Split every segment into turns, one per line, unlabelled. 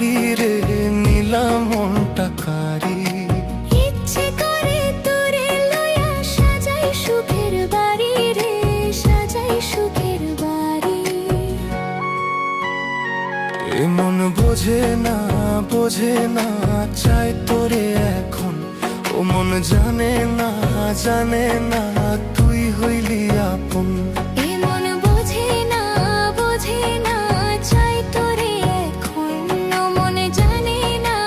বাহিরে নিলাম মনটা কারি।
ইচ্ছে করে তোরে লইয়া সাজাই সুখের বাড়ি রে, সাজাই সুখের বাড়ি।
এ মন বোঝে না, বোঝে না, চাই তোরে এখন। ও মন জানে না, জানে না, তুই হইলি আপন।
এ মন বোঝে না, বোঝে না, চাই তোরে এখন। ও মন জানে না,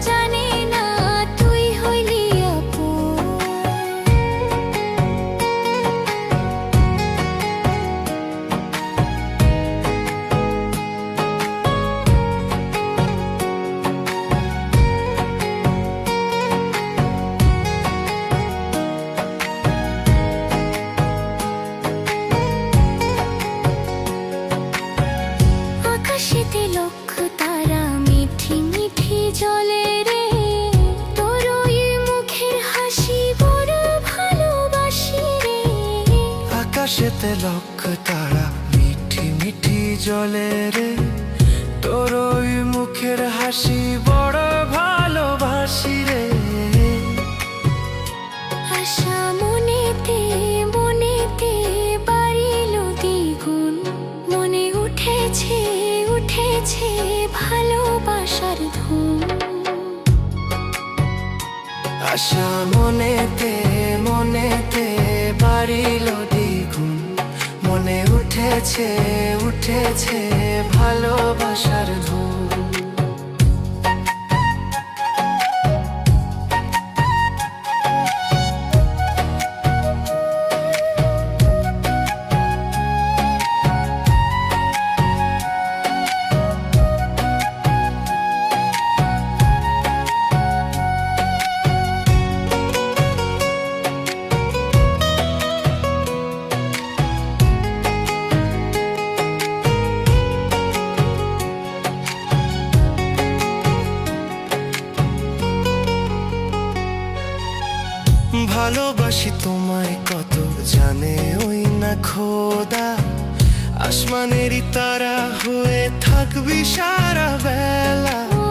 জানে না, তুই হইলি আপন। আকাশেতে লক্ষ তারা মিঠি মিঠি জলে রে, তোর ওই মুখের হাসি বড় ভালোবাসি রে।
আকাশেতে লক্ষ তারা মিঠি মিঠি জলে রে, তোর ওই মুখের হাসি বড় ভালোবাসি রে।
আশা মনেতে মনেতে বাড়িল দ্বিগুণ, মনে উঠেছে উঠেছে ভালোবাসার ধুম।
আশা মনেতে মনেতে বাড়িল দ্বিগুণ, মনে উঠেছে উঠেছে ভালোবাসার ধুম। ভালোবাসি তোমায় কত জানে ওই না খোদা, আসমানেরই তারা হয়ে থাকবি সারা বেলা।
ও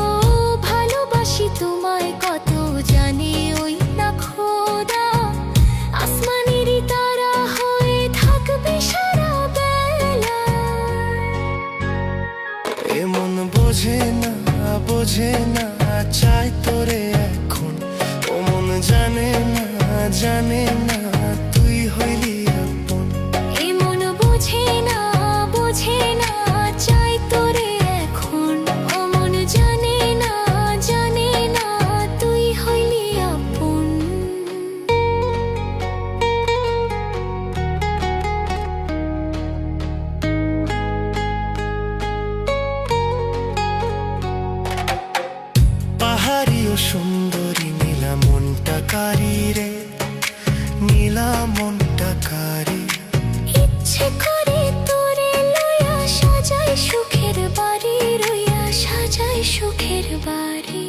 ভালোবাসি তোমায় কত জানে ওই না খোদা, আসমানেরই তারা হয়ে থাকবে সারা বেলা।
এ মন বোঝে না, বোঝে না, চাই তোরে এখন। ও মন জানে না, জানে না, তুই হইলি আপন।
এ মন বোঝে না, বোঝে না, চাই তোরে এখন। ও মন জানে না, জানে না, তুই হইলি আপন।
পাহাড়ি ও সুন্দরী নীলা মনটা কারি রে, নীলা মনটা কারি।
ইচ্ছে করে তোরে লইয়া সাজাই সুখের বাড়ি, রইয়া সাজাই সুখের বাড়ি।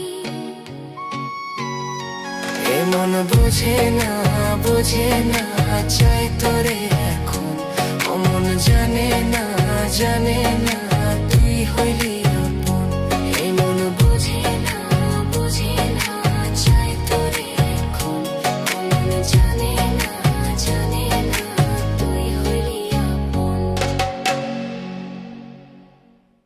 এ মন বোঝে না, বোঝে না, চাই তোরে এখন।